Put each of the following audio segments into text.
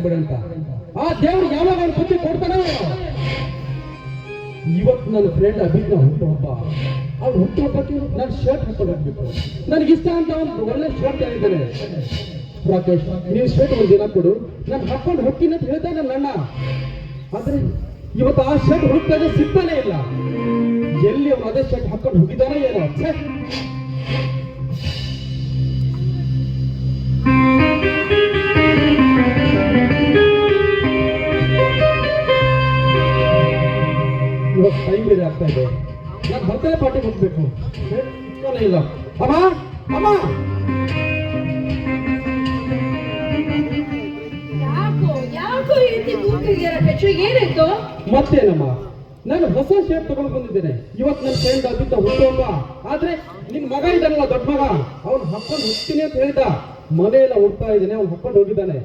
ಆಗ್ಬೇಡ ಅಂತ. ಆ ದೇವ್ರು ಯಾವಾಗ ಅವ್ನು ಬುದ್ಧಿ ಕೊಡ್ತಾನೆ. ಇವತ್ತು ನನ್ನ ಫ್ರೆಂಡ್ ಅಭಿಜ್ಞ ಹುಟ್ಟುಹಬ್ಬ. ಅವ್ನು ಹುಟ್ಟುಹಬ್ಬಕ್ಕೆ ನಾನು ಶರ್ಟ್ ಹಾಕೊಂಡು ಹೋಗ್ಬೇಕು. ನನಗಿಷ್ಟ ಅಂತ ಅವ್ನು ಒಳ್ಳೆ ಶರ್ಟ್ ಹೇಳಿದ್ದಾನೆ. ರಾಕೇಶ್, ನೀವು ಶರ್ಟ್ ಒಂದು ದಿನ ಕೊಡು, ನಾನು ಹಾಕೊಂಡು ಹೋಗ್ತೀನಿ ಅಂತ ಹೇಳ್ತಾನೆ ನನ್ನ ಅಣ್ಣ. ಆದ್ರೆ ಇವತ್ತು ಆ ಶರ್ಟ್ ಹುಡುಕ್ತಾನೆ ಸಿಗ್ತಾನೆ ಇಲ್ಲ. ಎಲ್ಲಿ ಅವನು ಅದೇ ಶರ್ಟ್ ಹಾಕೊಂಡು ಹೋಗಿದ್ದಾನೆ ಏನೋ. ಇವತ್ತು ಟೈಮ್ ಬೇರೆ ಆಗ್ತಾ ಇದೆ. ನಾನು ಬರ್ತಡೇ ಪಾರ್ಟಿ ಹೋಗ್ಬೇಕು. ಸಿಗ್ತಾನೆ ಇಲ್ಲ. ಅಮ್ಮ ಅಮ್ಮ, ಏನಾಯ್ತು? ಮತ್ತೇನಮ್ಮ, ನಾನು ಹೊಸ ಶರ್ಟ್ ತಗೊಂಡು ಬಂದಿದ್ದೇನೆ. ಇವತ್ತು ನನ್ನ ಫ್ರೆಂಡ್ ಅಭಿತ ಹುಟ್ಟುಹಬ್ಬ. ಆದ್ರೆ ನಿನ್ ಮಗ ಇದ್ದಾನಲ್ಲ, ದೊಡ್ಡ ಮಗ, ಅವ್ನು ಹಾಕೊಂಡು ಹೋಗ್ತೀನಿ ಅಂತ ಹೇಳಿದ. ಮನೆಯೆಲ್ಲ ಹುಡ್ತಾ ಇದ್ದೇನೆ, ಅವ್ನು ಹಾಕೊಂಡು ಹೋಗಿದ್ದಾನೆ.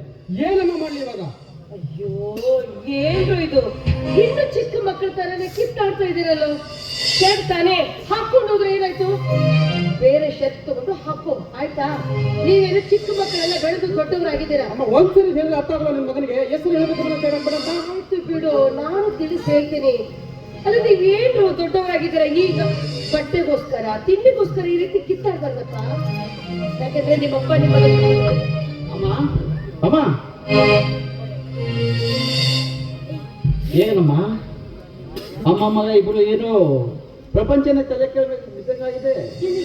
ಏನಮ್ಮ ಮಾಡ್ಲಿ ಇವಾಗ? ಅಯ್ಯೋ, ಏನು ಇದು? ಇನ್ನು ಚಿಕ್ಕ ಮಕ್ಕಳ ತರನೇ ಕಿತ್ತಾಡ್ತಾ ಇದ್ದೀರಲ್ಲ. ಶರ್ಟ್ ತಾನೇ ಹಾಕೊಂಡು ಹೋದ್ರೆ ಏನಾಯ್ತು? ಬೇರೆ ಶರ್ಟ್ ತಗೊಂಡು ಹಾಕೋ, ಆಯ್ತಾ? ನೀವೇನು ಚಿಕ್ಕ ಮಕ್ಕಳೆಲ್ಲ ಬೆಳೆದು ದೊಡ್ಡವರಾಗಿದ್ದೀರಾ. ಅಮ್ಮ, ಒಂದ್ಸರಿ ಹೇಳಿದ್ರೆ ಅರ್ಥ ಆಗಲ್ಲ ನಿನ್ ಮಗನಿಗೆ. ಹೆಸರು ಹೇಳ್ಬೇಕು ಅಂತ. ಆಯ್ತು ಬಿಡು, ನಾನು ತಿಳಿಸಿ ಹೇಳ್ತೀನಿ. ಅಲ್ಲ, ನೀವೇನು ದೊಡ್ಡವರಾಗಿದ್ದೀರಾ, ಈಗ ಬಟ್ಟೆಗೋಸ್ಕರ ತಿಂಡಿಗೋಸ್ಕರ ಈ ರೀತಿ ಕಿತ್ತಾಡ್ಬಾರ್ದಪ್ಪ. ಯಾಕಂದ್ರೆ ನಿಮ್ಮಪ್ಪ ನಿಮ್ಮ ಅಮ್ಮ ಅಮ್ಮ, ಏನಮ್ಮ ಅಮ್ಮ ಮಗ ಇಬ್ರು ಏನು ಪ್ರಪಂಚನ ತಲೆ ಕೇಳಬೇಕಾಗಿದೆ.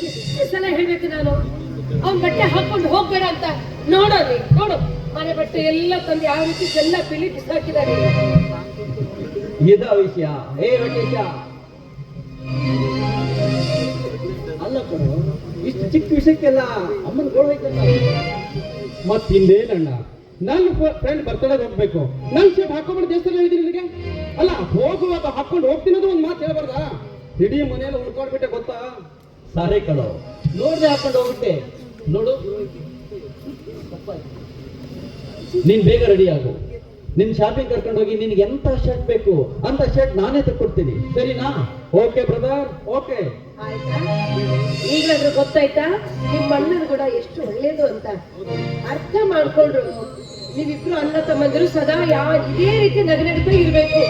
ಎಷ್ಟು ಸಲ ಹೇಳ್ಬೇಕು ನಾನು, ಅವ್ನ್ ಬಟ್ಟೆ ಹಾಕೊಂಡು ಹೋಗ್ಬೇಡ ಅಂತ. ನೋಡೋರಿ, ನೋಡು, ಮನೆ ಬಟ್ಟೆ ಎಲ್ಲ ತಂದು ಯಾವ ರೀತಿ ಎಲ್ಲ ಪಿಲಿ ಬಿಸಾಕಿದ್ದಾರೆ. ಇದ ವಿಷಯ. ಏ ರಾಕೇಶ, ಅಲ್ಲ ಕಣೋ, ಇಷ್ಟು ಚಿಕ್ಕ ವಿಷಯಕ್ಕೆಲ್ಲ ಅಮ್ಮನ ಕೊಡ್ಬೇಕಲ್ಲ. ಮತ್ತಿಂದೇನಣ್ಣ, ನನ್ನ ಫ್ರೆಂಡ್ ಬರ್ತಡೇ ಹೋಗ್ಬೇಕು, ನನ್ನ ಶರ್ಟ್ ಹಾಕೊಂಡ್ಬಿಟ್ಟು ದೇವಸ್ಥಾನ ಹೇಳಿದ್ದೀನಿ ನಿನಗೆ. ಅಲ್ಲ, ಹೋಗುವಾಗ ಹಾಕೊಂಡು ಹೋಗ್ತೀನದು ಒಂದು ಮಾತು ಹೇಳ್ಬಾರ್ದಾ? ಇಡೀ ಮನೆಯಲ್ಲಿ ಉಳ್ಕೊಂಡ್ಬಿಟ್ಟೆ ಗೊತ್ತಾ? ಸಾರೇ ಕಣೋ, ನೋಡ್ದೆ ಹಾಕೊಂಡು ಹೋಗ್ಬಿಟ್ಟೆ. ನೋಡು, ನೀನ್ ಬೇಗ ರೆಡಿ ಆಗು. ನಿನ್ ಶಾಪಿಂಗ್ ಕರ್ಕೊಂಡು ಹೋಗಿ ನಿನ್ಗೆ ಎಂತ ಶರ್ಟ್ ಬೇಕು ಅಂತ ಶರ್ಟ್ ನಾನೇ ತಕ್ಕೊಡ್ತೀನಿ, ಸರಿನಾ? Okay brother, okay. ಆಯ್ತಾ? ಈಗಲಾದ್ರೂ ಗೊತ್ತಾಯ್ತಾ ನಿಮ್ಮ ಅಣ್ಣನ ಕೂಡ ಎಷ್ಟು ಒಳ್ಳೇದು ಅಂತ? ಅರ್ಥ ಮಾಡ್ಕೊಂಡ್ರು. ನೀವಿಬ್ರು ಅಣ್ಣ ತಮ್ಮಂದಿರು ಸದಾ ಇದೇ ರೀತಿ ನಗನಗ್ತಾ ಇರ್ಬೇಕು.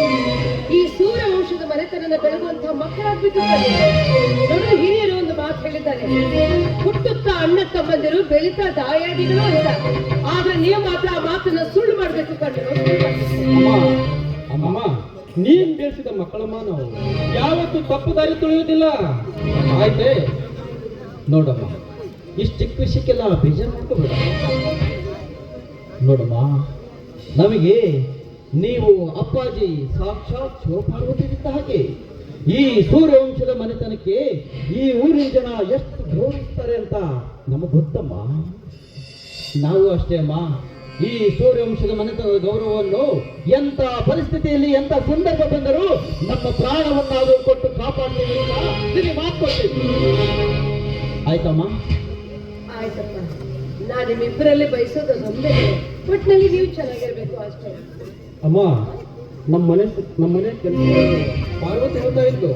ಈ ಸೂರ್ಯ ವಂಶದ ಮನೆತನದ ಬೆಳಗುವಂತಹ ಮಕ್ಕಳಾಗ್ಬಿಟ್ಟು ನೋಡು, ಹಿರಿಯರು ಒಂದು ಮಾತು ಹೇಳಿದ್ದಾರೆ, ಹುಟ್ಟುತ್ತಾ ಅಣ್ಣ ತಮ್ಮಂದಿರು, ಬೆಳೀತಾ ದಾಯಾದಿಗಳು ಅಂತ. ಆದ್ರೆ ನೀವು ಮಾತ್ರ ಆ ಮಾತನ್ನ ಸುಳ್ಳು ಮಾಡ್ಬೇಕು ಕಂಡ್ರು. ಅಮ್ಮ, ನೀನ್ ಬೆಳೆಸಿದ ಮಕ್ಕಳಮ್ಮ ನಾವು, ಯಾವತ್ತು ತಪ್ಪು ದಾರಿ ತುಳಿಯೋದಿಲ್ಲ, ಆಯ್ತೆ? ನೋಡಮ್ಮ, ಇಷ್ಟು ಚಿಕ್ಕ ವಿಷಯಕ್ಕೆಲ್ಲ ಬೇಜಾರು ಮಾಡ್ಕೋಬೇಡ. ನೋಡಮ್ಮ, ನಮಗೆ ನೀವು ಅಪ್ಪಾಜಿ ಸಾಕ್ಷಾತ್ ಶಿವಪಾರ್ವತಿಗಿದ್ದ ಹಾಗೆ. ಈ ಸೂರ್ಯವಂಶದ ಮನೆತನಕ್ಕೆ ಈ ಊರಿನ ಜನ ಎಷ್ಟು ಗೌರವಿಸ್ತಾರೆ ಅಂತ ನಮಗೆ ಗೊತ್ತಮ್ಮ. ನಾವು ಅಷ್ಟೇ ಅಮ್ಮ, ಈ ಸೂರ್ಯವಂಶದ ಮನೆತನದ ಗೌರವವನ್ನು ಎಂತ ಪರಿಸ್ಥಿತಿಯಲ್ಲಿ ಎಂತ ಸಂದರ್ಭ ಬಂದರೂ ನಮ್ಮ ಪ್ರಾಣವನ್ನಾದರೂ ಕೊಟ್ಟು ಕಾಪಾಡ್ತೀವಿ ಅಂತ ನಿಮಗೆ ಮಾತು ಕೊಡ್ತೀವಿ, ಆಯ್ತಮ್ಮ? ಆಯ್ತಪ್ಪ, ನಾನು ನಿಮ್ಮಿಬ್ಬರಲ್ಲಿ ಬಯಸೋದು ಒಂದೇ, ಒಟ್ಟಿನಲ್ಲಿ ನೀವು ಚೆನ್ನಾಗಿರ್ಬೇಕು ಅಷ್ಟೇ. ಅಮ್ಮ, ನಮ್ಮ ಮನೆ ಕೆಲಸ ಪಾರ್ವತಿ ಹೇಳ್ತಾ ಇತ್ತು,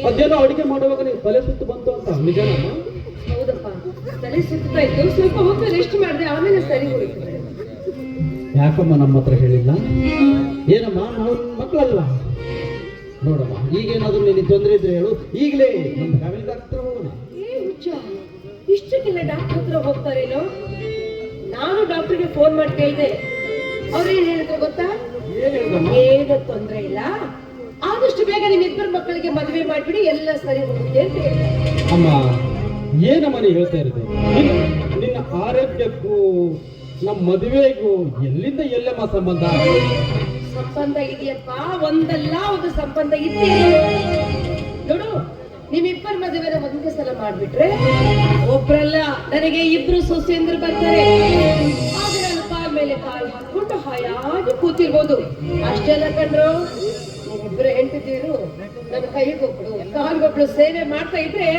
ಅದೇನೋ ಅಡಿಗೆ ಮಾಡುವಾಗ ನೀವು ತಲೆ ಸುತ್ತು ಬಂತು ಅಂತ, ನಿಜನಮ್ಮ? ಹೌದಪ್ಪ, ತಲೆ ಸುತ್ತಾ ಇತ್ತು. ಸ್ವಲ್ಪ ಹೊತ್ತು ರೆಸ್ಟ್ ಮಾಡಿದೆ, ಆಮೇಲೆ ಸರಿ ಹೋಯ್ತು. ಯಾಕಮ್ಮ ನಮ್ಮ ಹತ್ರ ಹೇಳಿಲ್ಲ? ಏನಮ್ಮ, ನಾವು ಮಕ್ಕಳಲ್ವಾ? ನೋಡಮ್ಮ, ಈಗೇನಾದ್ರೂ ನಿನಗೆ ತೊಂದರೆ ಇದ್ರೆ ಹೇಳು, ಈಗಲೇ ನಮ್ಮ ಫ್ಯಾಮಿಲಿ ಡಾಕ್ಟರ್ ಹೋಗೋಣ. ಇಷ್ಟಕ್ಕೆಲ್ಲ ಡಾಕ್ಟರ್ ಹತ್ರ ಹೋಗ್ತಾರೇನೋ? ನಾನು ಡಾಕ್ಟರ್ಗೆ ಫೋನ್ ಮಾಡಿ ಕೇಳಿದೆ. ಅವ್ರೇನ್ ಹೇಳಿದ್ರು ಗೊತ್ತಾ? ಏನು ತೊಂದರೆ ಇಲ್ಲ, ಆದಷ್ಟು ಬೇಗ ನಿಮ್ಮಿಬ್ಬರು ಮಕ್ಕಳಿಗೆ ಮದುವೆ ಮಾಡ್ಬಿಡಿ, ಎಲ್ಲ ಸರಿ ಹೋಗುತ್ತೆ ಅಂತ ಹೇಳಿದೆ. ಅಮ್ಮ, ಏನಮ್ಮ ನೀ ಹೇಳ್ತಾ ಇರೋದು? ನಿನ್ನ ಆರೋಗ್ಯಕ್ಕೂ ನಮ್ಮ ಮದುವೆಗೂ ಎಲ್ಲಿಂದ ಎಲ್ಲಮ್ಮ ಸಂಬಂಧ? ಸಂಬಂಧ ಇದೆಯಪ್ಪ, ಒಂದಲ್ಲ ಒಂದು ಸಂಬಂಧ ಇದ್ದೇ. ನೋಡು, ನಿಮ್ಮಿಬ್ಬರ ಮದುವೆನ ಒಂದೇ ಸಲ ಮಾಡ್ಬಿಟ್ರೆ ಒಬ್ರಲ್ಲ ನನಗೆ ಇಬ್ರು ಸೊಸೆಂದ್ರು ಬರ್ತಾರೆ. ಆಗ ನಾನು ಕಾಲ್ ಮೇಲೆ ಕಾಲ್ ಹಾಕೊಂಡು ಹಾಯಾಗಿ ಕೂತಿರ್ಬೋದು. ಅಷ್ಟೆಲ್ಲ ಕಂಡ್ರು, ಇಬ್ರು ಹೆಂಡತಿರು ನನ್ನ ಕೈಗೊಬ್ಳು ಕಾಲ್ಗೊಬ್ಳು ಸೇವೆ ಮಾಡ್ತಾ ಇದ್ರೆ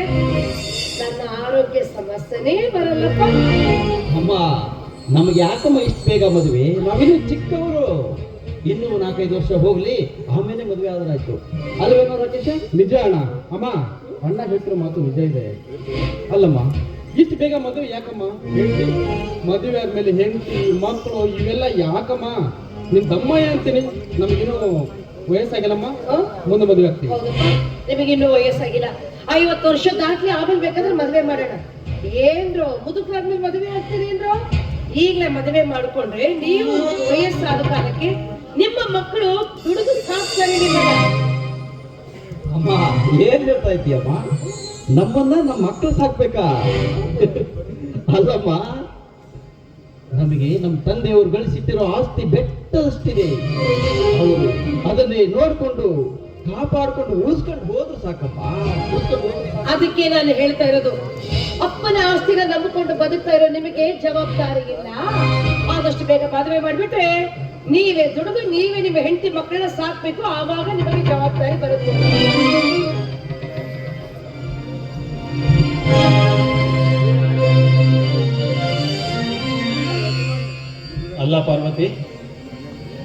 ನನ್ನ ಆರೋಗ್ಯ ಸಮಸ್ಯೆನೇ ಬರಲ್ಲಪ್ಪ. ಅಮ್ಮ, ನಮ್ಗೆ ಯಾಕಮ್ಮ ಇಷ್ಟು ಬೇಗ ಮದುವೆ? ನಾವಿನ್ನು ಚಿಕ್ಕವರು, ಇನ್ನು 4-5 ವರ್ಷ ಹೋಗ್ಲಿ, ಆಮೇಲೆ ಮದುವೆ ಆದ್ರಾಯ್ತು, ಅಲ್ವೇನೋ ರಾಕೇಶ? ನಿಜ ಅಣ್ಣ. ಅಮ್ಮ, ಅಣ್ಣ ಹೇಳ್ತಿರೋ ಮಾತು ನಿಜ ಇದೆ. ಅಲ್ಲಮ್ಮ, ಇಷ್ಟು ಬೇಗ ಮದುವೆ ಯಾಕಮ್ಮ? ಹೆಂಡತಿ ಮದುವೆ ಆದ್ಮೇಲೆ ಹೆಂಡತಿ ಮಕ್ಕಳು ಇವೆಲ್ಲ ಯಾಕಮ್ಮ? ನಿನ್ ತಮ್ಮಯ್ಯ ಅಂತೀನಿ, ನಮಗಿನ್ನೂ ವಯಸ್ಸಾಗಿಲ್ಲಮ್ಮ, ಆ? ಮುಂದೆ ಮದುವೆ ಆಗ್ತೀವಿ. ಹೌದಪ್ಪ, ನಿಮಗಿನ್ನೂ ವಯಸ್ಸಾಗಿಲ್ಲ. 50 ವರ್ಷ ದಾಟ್ಲಿ ಆಮೇಲೆ ಬೇಕಾದ್ರೆ ಮದ್ವೆ ಮಾಡೋಣ. ಏನ್ರೋ ಮುದುಕಾದ್ಮೇಲೆ ಮದುವೆ ಆಗ್ತೀರಿ ಏನ್ರೋ? ಈಗ್ಲೇ ಮದುವೆ ಮಾಡ್ಕೊಂಡ್ರೆ ನೀವು ವಯಸ್ಸಾದ ಕಾಲಕ್ಕೆ ನಿಮ್ಮ ಮಕ್ಕಳು ದುಡಿದು ಸಾಕ್ತಾರೆ ನಿಮ್ಮನ್ನ. ಅಮ್ಮ ಏನ್ ಹೇಳ್ತಾ ಇದ್ದೀಯಮ್ಮ? ನಮ್ಮನ್ನ ನಮ್ಮ ಮಕ್ಕಳು ಸಾಕ್ಬೇಕಾ? ಅಲ್ಲಮ್ಮ, ನಮಗೆ ನಮ್ಮ ತಂದೆಯವರು ಗಳಿಸಿಟ್ಟಿರೋ ಆಸ್ತಿ ಬೆಟ್ಟದಷ್ಟಿದೆ. ಅವರು ಅದನ್ನೇ ನೋಡ್ಕೊಂಡು ಕಾಪಾಡ್ಕೊಂಡು ಉಳಿಸ್ಕೊಂಡು ಹೋದ್ರು ಸಾಕಮ್ಮ, ಉಳಿಸ್ಕೊಂಡು ಹೋದ್ರು ಸಾಕು. ಅದಕ್ಕೆ ನಾನು ಹೇಳ್ತಾ ಇರೋದು, ಅಪ್ಪನ ಆಸ್ತಿನ ನಂಬಿಕೊಂಡು ಬದುಕ್ತಾ ಇರೋ ನಿಮಗೆ ಜವಾಬ್ದಾರಿ ಇಲ್ಲ. ಆದಷ್ಟು ಬೇಗ ಮದುವೆ ಮಾಡ್ಬಿಟ್ರೆ ನೀವೇ ದುಡಿದು ನೀವೇ ನಿಮ್ಮ ಹೆಂಡತಿ ಮಕ್ಕಳನ್ನ ಸಾಕ್ಬೇಕು. ಆವಾಗ ನಿಮಗೆ ಜವಾಬ್ದಾರಿ ಬರುತ್ತೆ. ಅಲ್ಲ ಪಾರ್ವತಿ,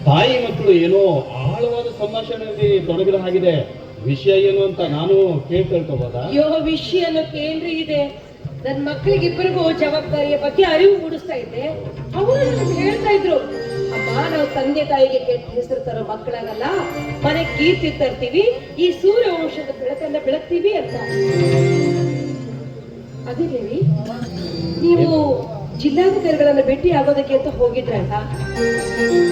ತಾಯಿ ಮಕ್ಕಳು ಏನೋ ಆಳವಾದ ಸಂಭಾಷಣೆಯಲ್ಲಿ ತೊಡಗಿದ ಹಾಗಿದೆ. ವಿಷಯ ಏನು ಅಂತ ನಾನು ತಿಳ್ಕೊಬೋದಾ? ಅಯ್ಯೋ, ವಿಷಯನ ಕೇಂದ್ರ ಇದೆ. ನನ್ನ ಮಕ್ಕಳಿಗಿಬ್ಬರಿಗೂ ಜವಾಬ್ದಾರಿಯ ಬಗ್ಗೆ ಅರಿವು ಮೂಡಿಸ್ತಾ ಇದ್ದೆ. ಅವರು ನನಗೆ ಹೇಳ್ತಾ ಇದ್ರು, ಅಮ್ಮ ನಾವು ತಂದೆ ತಾಯಿಗೆ ಕೆಟ್ಟ ಹೆಸರು ತರೋ ಮಕ್ಕಳಾಗಲ್ಲ, ಮನೆ ಕೀರ್ತಿ ತರ್ತೀವಿ, ಈ ಸೂರ್ಯ ವಂಶದ ಬೆಳಕನ್ನ ಬೆಳಗ್ತೀವಿ ಅಂತ. ಅದೇ ದೇವಿ, ನೀವು ಜಿಲ್ಲಾಧಿಕಾರಿಗಳನ್ನ ಭೇಟಿ ಆಗೋದಕ್ಕೆ ಅಂತ ಹೋಗಿದ್ರಲ್ಲ,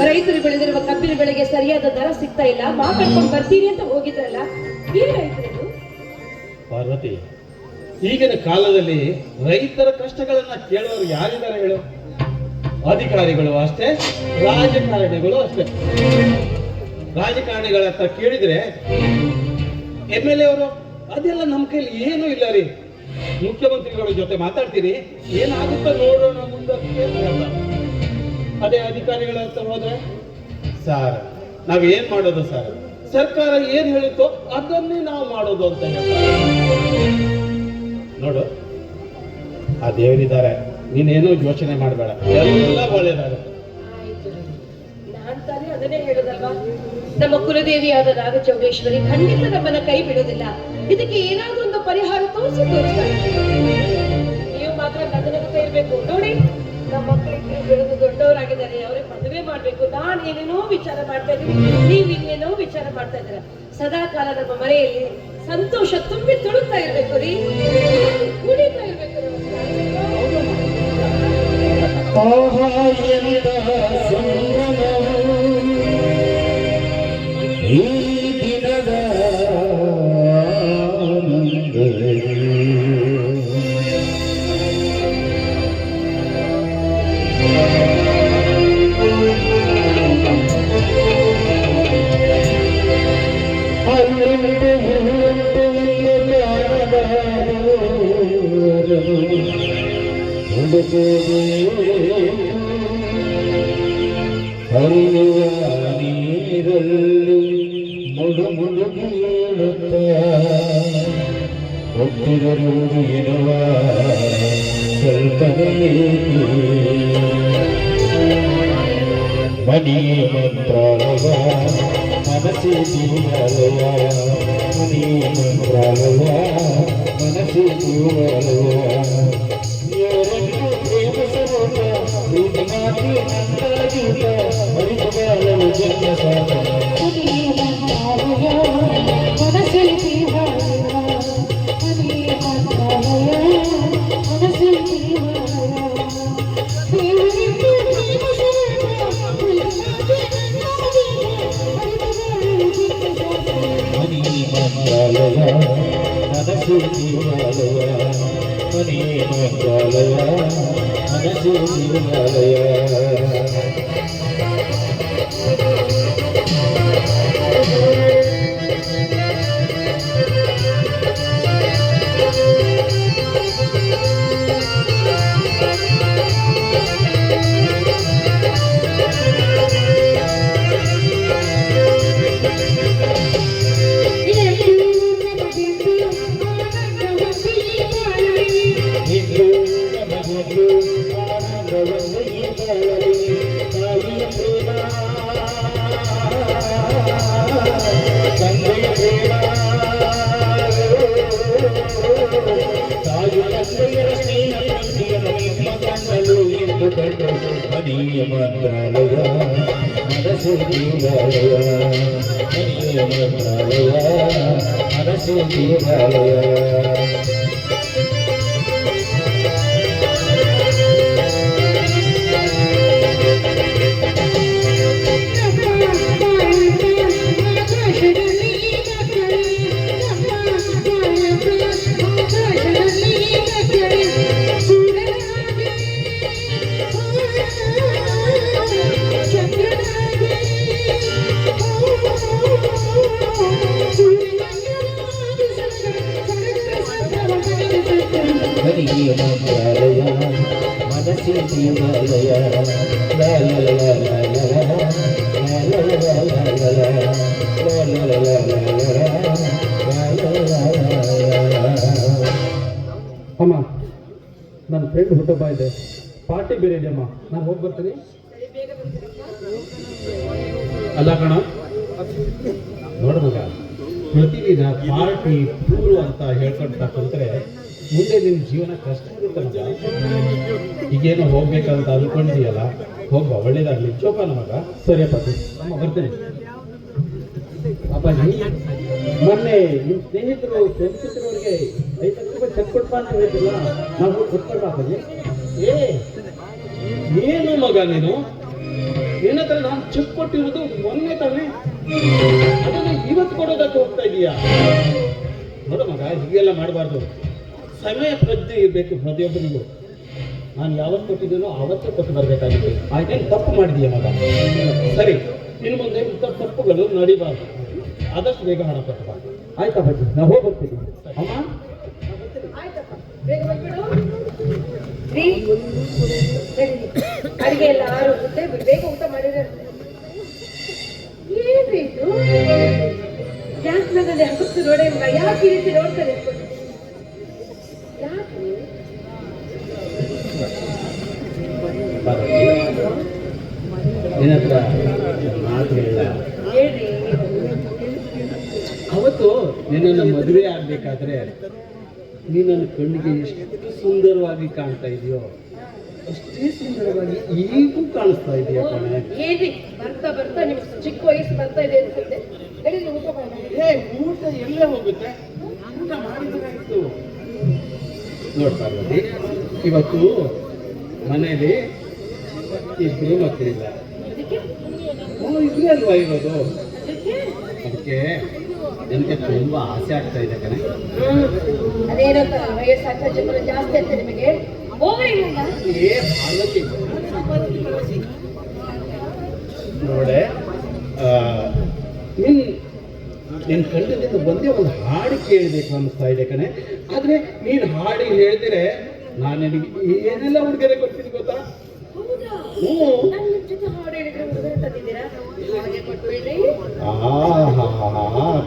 ರೈತರು ಬೆಳೆದಿರುವ ಕಬ್ಬಿನ ಬೆಳೆಗೆ ಸರಿಯಾದ ದರ ಸಿಗ್ತಾ ಇಲ್ಲ, ಮಾತಾಡ್ಕೊಂಡು ಬರ್ತೀನಿ ಅಂತ ಹೋಗಿದ್ರಲ್ಲ, ಏನಾಯ್ತು? ಪಾರ್ವತಿ, ಈಗಿನ ಕಾಲದಲ್ಲಿ ರೈತರ ಕಷ್ಟಗಳನ್ನ ಕೇಳೋರು ಯಾರಿದ್ದಾರೆ ಹೇಳು? ಅಧಿಕಾರಿಗಳು ಅಷ್ಟೇ, ರಾಜಕಾರಣಿಗಳು ಅಷ್ಟೇ. ರಾಜಕಾರಣಿಗಳ ಹತ್ರ ಕೇಳಿದ್ರೆ MLA ಅವರು ಅದೆಲ್ಲ ನಮ್ಮ ಕೈಲಿ ಏನೂ ಇಲ್ಲ ರೀ, ಮುಖ್ಯಮಂತ್ರಿಗಳ ಜೊತೆ ಮಾತಾಡ್ತೀನಿ, ಏನಾಗುತ್ತೋ ನೋಡೋಣ ಮುಂದಕ್ಕೆ ಅಂತ. ಅದೇ ಅಧಿಕಾರಿಗಳ ಹತ್ರ ಹೋದ್ರೆ, ಸರ್ ನಾವೇನ್ ಮಾಡೋದು ಸರ್, ಸರ್ಕಾರ ಏನ್ ಹೇಳಿತ್ತೋ ಅದನ್ನೇ ನಾವು ಮಾಡೋದು ಅಂತ ಹೇಳ್ತಾರೆ. ನೋಡು, ಆ ದೇವರಿದ್ದಾರೆ, ನೀನೇನೋ ಯೋಚನೆ ಮಾಡಬೇಡ, ಎಲ್ಲ ಒಳ್ಳೇದಾಗುತ್ತೆ. ಆಯ್ತು, ನಾನ್ ತಾನೇ ಅದನ್ನೇ ಹೇಳೋದಲ್ವಾ, ನಮ್ಮ ಕುಲದೇವಿಯಾದ ನಾಗಚೌಡೇಶ್ವರಿ ಖಂಡಿತ ನಮ್ಮನ್ನ ಕೈ ಬಿಡೋದಿಲ್ಲ. ಇದಕ್ಕೆ ಏನಾದ್ರೂ ಒಂದು ಪರಿಹಾರ ತೋರಿಸ್ತಾರೆ. ನೀವು ಮಾತ್ರ ನಗನಗುತ್ತಾ ಇರ್ಬೇಕು. ನೋಡಿ, ನಮ್ಮ ಮಕ್ಕಳಿಗೆ ಬೆಳೆದು ದೊಡ್ಡವರಾಗಿದ್ದಾರೆ, ಅವ್ರಿಗೆ ಮದುವೆ ಮಾಡ್ಬೇಕು. ನಾನು ಏನೇನೋ ವಿಚಾರ ಮಾಡ್ತಾ ಇದ್ದೀನಿ, ನೀವ್ ಇನ್ನೇನೋ ವಿಚಾರ ಮಾಡ್ತಾ ಇದ್ದೀರ. ಸದಾ ಕಾಲ ನಮ್ಮ ಮನೆಯಲ್ಲಿ ಸಂತೋಷ ತುಂಬಿ ತುಳುಕ್ತಾ ಇರ್ಬೇಕು ರೀ, ಕುಡಿತಾ ಇರ್ಬೇಕು. ಈ ದಿನದ ಹರಿಯುವ ನೀರಲ್ಲಿ ಮುಡು ಮುಳುಗೀಳುತ್ತ ಒಟ್ಟಿರುವುದು ಎನ್ನುವ ಕಲ್ಪನೆ ಮನಿ ಮಂತ್ರಾಲಯ ಮನಸ್ಸಿ ದೇವಾಲಯ, ಮನಿ ಮಂತ್ರಾಲಯ ಮನಸ್ಸಿ ದೇವಾಲಯ. ಪ್ರೇಮ ಸರೋಟ ಪ್ರೀತಿ ಮಾತಿ ನಂದಾಗೀತ ಹರಿತಗಾಲಲು ಜನ್ಮ ಸಾಧನ. ಮನಿ ಮಂತ್ರಾಲಯ ಮನಸ್ಸು ದೇವಾಲಯ, ಮನಿ ಮಂತ್ರಾಲಯ ಮನಸ್ಸು ದೇವಾಲಯ. ಹಿಂದೂ ನಮಗೊಂದು ಆನಂದವನ್ನು ಮನೆಯ ಮಂತ್ರಾಲಯ ಮನಸ್ಸು ದೇವಾಲಯ ಮನೆಯ ಮಂತ್ರಾಲಯ ಮನಸ್ಸು ದೇವಾಲಯ ಹರಿಯ ಮಂತ್ರಾಲಯ ಮನಸ್ಸು ದೇವಾಲಯ ಲಾ ಲಾ ಲಾ ಲಾ ಲಾ ಲಾ ಲಾ ಲಾ ಲಾ ಲಾ ಲಾ ಲಾ. ಅಮ್ಮ, ನನ್ನ ಫ್ರೆಂಡ್ ಹುಟ್ಟಬ್ಬ ಇದೆ, ಪಾರ್ಟಿ ಬೇರೆ ಇದೆ ಅಮ್ಮ, ನಾನು ಹೋಗಿ ಬರ್ತೀನಿ. ಅಲ್ಲ ಕಣ, ನೋಡು ಮಗ, ಪ್ರತಿದಿನ ಪಾರ್ಟಿ ಟೂರು ಅಂತ ಹೇಳ್ಕೊಳ್ತಾ ಕುಂತ್ರೆ ಮುಂದೆ ನಿನ್ನ ಜೀವನ ಕಷ್ಟ ಇರುತ್ತೆ ಮಗ. ಈಗೇನು ಹೋಗ್ಬೇಕಂತ ಅನ್ಕೊಂಡಿದೆಯಲ್ಲ, ಹೋಗ್ಬ, ಒಳ್ಳೇದಾಗ್ಲಿ. ಚೋಪಾನ ಮಗ. ಸರಿ ಅಪ್ಪಾಜಿ, ಅಮ್ಮ ಬರ್ತೇನೆ. ಅಪ್ಪಾಜಿ, ಮೊನ್ನೆ ನಿಮ್ಮ ಸ್ನೇಹಿತರು ಸೋಮಚಿತ್ರವ್ರಿಗೆ 5 ಲಕ್ಷ ರೂಪಾಯಿ ಚೆಕ್ ಕೊಡ್ಬಾ ಅಂತ ಹೇಳ್ತಿಲ್ಲ, ನಾವು ಕೊಟ್ಕೊಂಡ ಅಪ್ಪಾಜಿ. ಏನು ಮಗ ನೀನು, ನಿನ್ನ ಹತ್ರ ನಾನು ಚೆಕ್ ಕೊಟ್ಟಿರೋದು ಮೊನ್ನೆ ತಾನೆ, ಅದನ್ನು ಇವತ್ತು ಕೊಡೋದಕ್ಕೆ ಹೋಗ್ತಾ ಇದೀಯಾ? ನೋಡು ಮಗ, ಹೀಗೆಲ್ಲ ಮಾಡಬಾರ್ದು. ಸಮಯ ಪ್ರಜ್ಞೆ ಇರಬೇಕು ಪ್ರತಿಯೊಬ್ಬರಿಗೂ. ನಾನು ಯಾವತ್ತು ಕೊಟ್ಟಿದ್ದೀನೋ ಆವತ್ತೇ ಕೊಟ್ಟು ಬರಬೇಕಾಗುತ್ತೆ. ಆಯ್ತೇನು ತಪ್ಪು ಮಾಡಿದೀಯ ಮಗ? ಸರಿ, ಇನ್ನು ಮುಂದೆ ಇಂಥ ತಪ್ಪುಗಳು ನಡಿಬಾರ್ದು. ಆದಷ್ಟು ಬೇಗ ಹಣ ಕೊಟ್ಟು ಬಾ. ಆಯ್ತಾ ಬಜ್ಜಿ, ನಾವು ಹೋಗಿ ಬರ್ತೀವಿ. ಅಮ್ಮ, ಆಯ್ತಪ್ಪ, ಬೇಗ ಬಂದ್ಬಿಡು. ರೀ, ನಡೀರಿ. ಅಡಿಗೆ ಎಲ್ಲ ಆರೋಗುತ್ತೆ, ಬೇಗ ಊಟ ಮಾಡಿದ್ರೆ. ಏನ್ರಿ ಇದು? ಗ್ಯಾಸ್ ಮೇಲೆ ಹಗುತ್ತು ನೋಡೇ ಮಗ, ಯಾಕೆ ಈ ರೀತಿ ನೋಡ್ತಾರೆ? ಯಾಕೆ? ನಿನ್ನ ಹತ್ರ ಮಾತು ಹೇಳಿಲ್ಲ. ಹೇಳ್ರಿ. ಅವತ್ತು ನಿನ್ನನ್ನು ಮದುವೆ ಆಗ್ಬೇಕಾದ್ರೆ ನೀನು ನನ್ನ ಕಣ್ಣಿಗೆ ಎಷ್ಟು ಸುಂದರವಾಗಿ ಕಾಣ್ತಾ ಇದೆಯೋ ಅಷ್ಟೇ ಸುಂದರವಾಗಿ ಈಗೂ ಕಾಣಿಸ್ತಾ ಇದೆಯಾ ಕಣೆ. ಏನ್ರಿ, ಬರ್ತಾ ಬರ್ತಾ ನಿಮ್ ಚಿಕ್ಕ ವಯಸ್ಸು ಬರ್ತಾ ಇದೆ ಅನ್ಸುತ್ತೆ. ನಡೀರಿ, ಊಟ ಮಾಡಿ. ಊಟ ಎಲ್ಲೇ ಹೋಗುತ್ತೆ, ಊಟ ಮಾಡಿದ್ರಾಯ್ತು. ನೋಡ್ ಪಾರ್ವತಿ, ಇವತ್ತು ಮನೇಲಿ ಇಬ್ರು ಮಕ್ಕಳಿಲ್ಲ. ಇಬ್ರೇ ಅಲ್ವಾ ಇರೋದು? ಅದಕ್ಕೆ ನನಗೆ ತುಂಬಾ ಆಸೆ ಆಗ್ತಾ ಇದೆ ಕಣೆ. ಅದೇನಂತ ವಯಸ್ಸಾಗ್ತಾ ಜನ ಜಾಸ್ತಿ ಅಂತ ನಿಮಗೆ ಪಾರ್ವತಿ ನೋಡೆ, ನಿನ್ ಕಣ್ಣಿನಿಂದ ಒಂದೇ ಒಂದು ಹಾಡು ಕೇಳಬೇಕು ಅನಿಸ್ತಾ ಇದೆ ಕಣೆ. ಆದ್ರೆ ನೀನ್ ಹಾಡಿ ಹೇಳ್ತಿರೆ ನಾನು ನಿನಗೆ ಏನೆಲ್ಲ ಉಡುಗೊರೆ ಕೊಡ್ತೀನಿ ಗೊತ್ತಾ?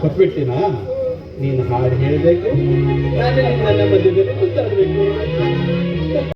ಕೊಟ್ಬಿಡ್ತೀನಾ? ನೀನು ಹಾಡು ಹೇಳ್ಬೇಕು, ನಾನು ನನ್ನ ಮಧ್ಯದಲ್ಲಿ ಕೂತಾಡ್ಬೇಕು.